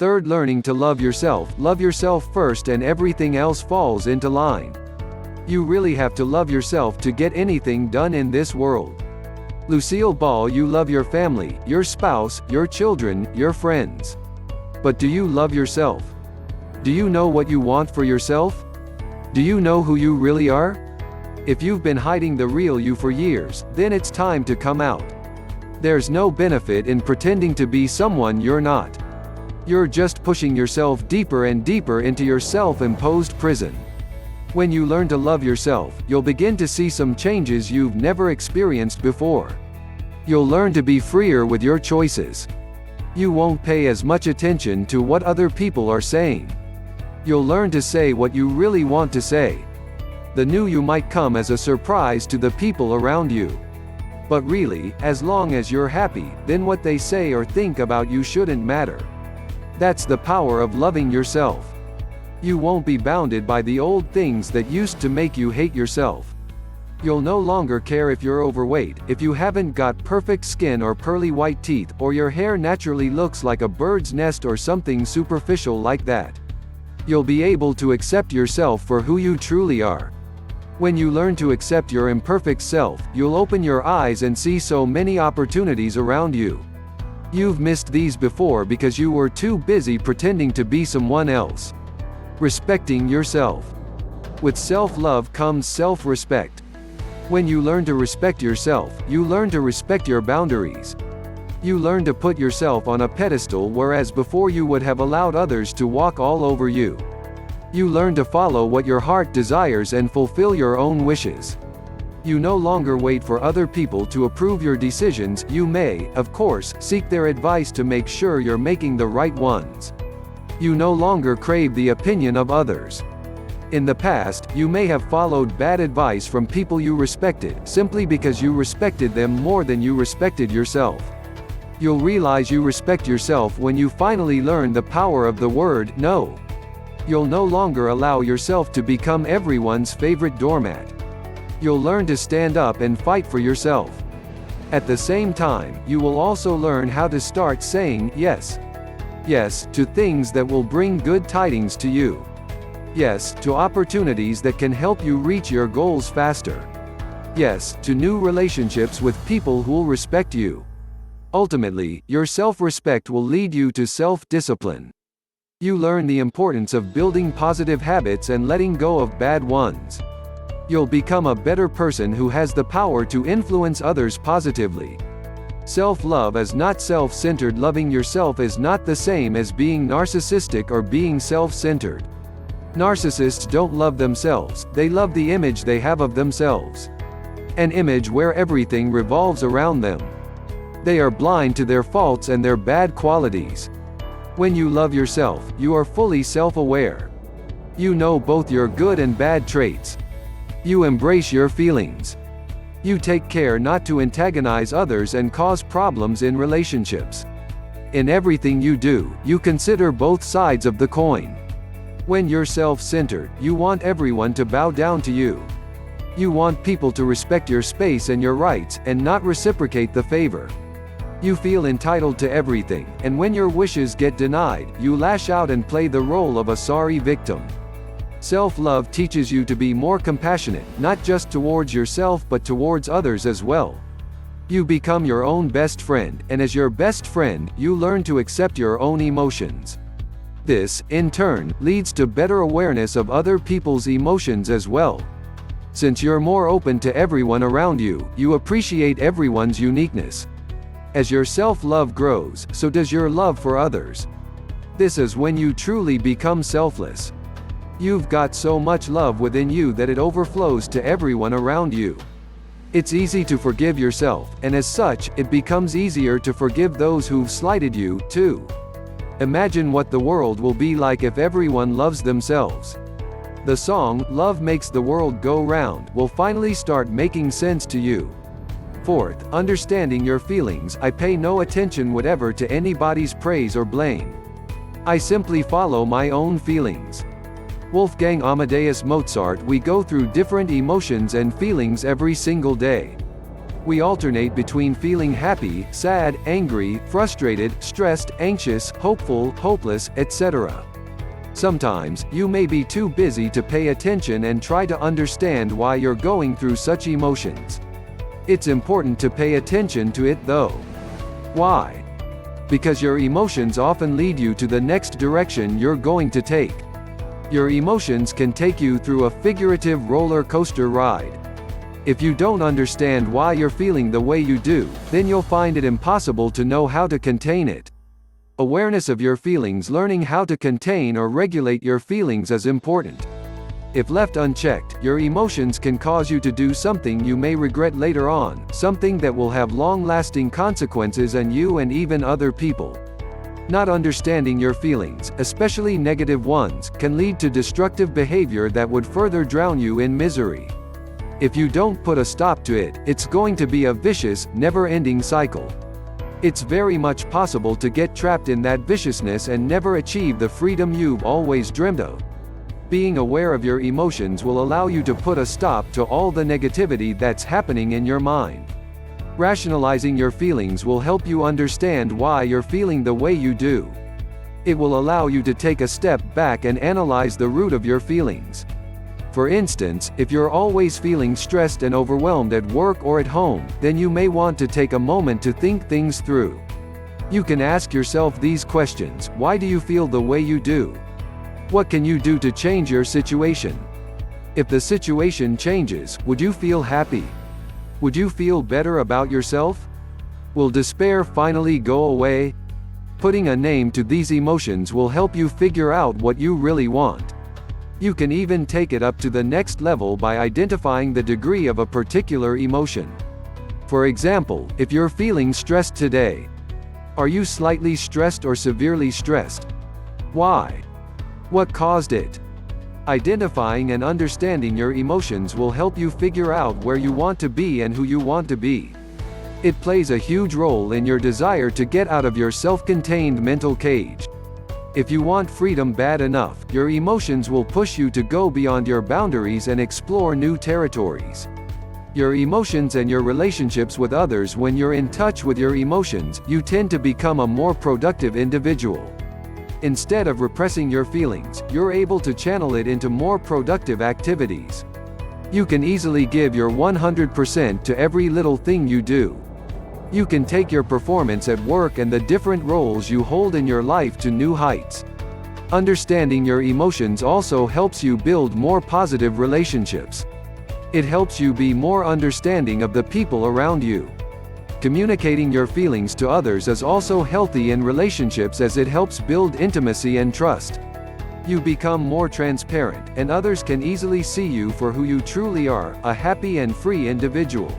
Third, learning to love yourself. Love yourself first and everything else falls into line. You really have to love yourself to get anything done in this world. Lucille Ball, you love your family, your spouse, your children, your friends. But do you love yourself? Do you know what you want for yourself? Do you know who you really are? If you've been hiding the real you for years, then it's time to come out. There's no benefit in pretending to be someone you're not. You're just pushing yourself deeper and deeper into your self-imposed prison. When you learn to love yourself, you'll begin to see some changes you've never experienced before. You'll learn to be freer with your choices. You won't pay as much attention to what other people are saying. You'll learn to say what you really want to say. The new you might come as a surprise to the people around you. But really, as long as you're happy, then what they say or think about you shouldn't matter. That's the power of loving yourself. You won't be bounded by the old things that used to make you hate yourself. You'll no longer care if you're overweight, if you haven't got perfect skin or pearly white teeth, or your hair naturally looks like a bird's nest or something superficial like that. You'll be able to accept yourself for who you truly are. When you learn to accept your imperfect self, you'll open your eyes and see so many opportunities around you. You've missed these before because you were too busy pretending to be someone else. Respecting yourself. With self-love comes self-respect. When you learn to respect yourself, you learn to respect your boundaries. You learn to put yourself on a pedestal, whereas before you would have allowed others to walk all over you. You learn to follow what your heart desires and fulfill your own wishes. You no longer wait for other people to approve your decisions. You may, of course, seek their advice to make sure you're making the right ones. You no longer crave the opinion of others. In the past, you may have followed bad advice from people you respected, simply because you respected them more than you respected yourself. You'll realize you respect yourself when you finally learn the power of the word no. You'll no longer allow yourself to become everyone's favorite doormat. You'll learn to stand up and fight for yourself. At the same time, you will also learn how to start saying yes. Yes, to things that will bring good tidings to you. Yes, to opportunities that can help you reach your goals faster. Yes, to new relationships with people who'll respect you. Ultimately, your self-respect will lead you to self-discipline. You learn the importance of building positive habits and letting go of bad ones. You'll become a better person who has the power to influence others positively. Self-love is not self-centered. Loving yourself is not the same as being narcissistic or being self-centered. Narcissists don't love themselves, they love the image they have of themselves. An image where everything revolves around them. They are blind to their faults and their bad qualities. When you love yourself, you are fully self-aware. You know both your good and bad traits. You embrace your feelings. You take care not to antagonize others and cause problems in relationships. In everything you do, you consider both sides of the coin. When you're self-centered, you want everyone to bow down to you. You want people to respect your space and your rights, and not reciprocate the favor. You feel entitled to everything, and when your wishes get denied, you lash out and play the role of a sorry victim. Self-love teaches you to be more compassionate, not just towards yourself but towards others as well. You become your own best friend, and as your best friend, you learn to accept your own emotions. This, in turn, leads to better awareness of other people's emotions as well. Since you're more open to everyone around you, you appreciate everyone's uniqueness. As your self-love grows, so does your love for others. This is when you truly become selfless. You've got so much love within you that it overflows to everyone around you. It's easy to forgive yourself, and as such, it becomes easier to forgive those who've slighted you, too. Imagine what the world will be like if everyone loves themselves. The song, "Love Makes the World Go Round," will finally start making sense to you. Fourth, understanding your feelings. I pay no attention whatever to anybody's praise or blame. I simply follow my own feelings. Wolfgang Amadeus Mozart. We go through different emotions and feelings every single day. We alternate between feeling happy, sad, angry, frustrated, stressed, anxious, hopeful, hopeless, etc. Sometimes, you may be too busy to pay attention and try to understand why you're going through such emotions. It's important to pay attention to it though. Why? Because your emotions often lead you to the next direction you're going to take. Your emotions can take you through a figurative roller coaster ride. If you don't understand why you're feeling the way you do, then you'll find it impossible to know how to contain it. Awareness of your feelings. Learning how to contain or regulate your feelings is important. If left unchecked, your emotions can cause you to do something you may regret later on, something that will have long-lasting consequences on you and even other people. Not understanding your feelings, especially negative ones, can lead to destructive behavior that would further drown you in misery. If you don't put a stop to it, it's going to be a vicious, never-ending cycle. It's very much possible to get trapped in that viciousness and never achieve the freedom you've always dreamed of. Being aware of your emotions will allow you to put a stop to all the negativity that's happening in your mind. Rationalizing your feelings will help you understand why you're feeling the way you do. It will allow you to take a step back and analyze the root of your feelings. For instance, if you're always feeling stressed and overwhelmed at work or at home, then you may want to take a moment to think things through. You can ask yourself these questions: why do you feel the way you do? What can you do to change your situation? If the situation changes, would you feel happy? Would you feel better about yourself? Will despair finally go away? Putting a name to these emotions will help you figure out what you really want. You can even take it up to the next level by identifying the degree of a particular emotion. For example, if you're feeling stressed today, are you slightly stressed or severely stressed? Why? What caused it? Identifying and understanding your emotions will help you figure out where you want to be and who you want to be. It plays a huge role in your desire to get out of your self-contained mental cage. If you want freedom bad enough, your emotions will push you to go beyond your boundaries and explore new territories. Your emotions and your relationships with others. When you're in touch with your emotions, you tend to become a more productive individual. Instead of repressing your feelings, you're able to channel it into more productive activities. You can easily give your 100% to every little thing you do. You can take your performance at work and the different roles you hold in your life to new heights. Understanding your emotions also helps you build more positive relationships. It helps you be more understanding of the people around you. Communicating your feelings to others is also healthy in relationships, as it helps build intimacy and trust. You become more transparent, and others can easily see you for who you truly are, a happy and free individual.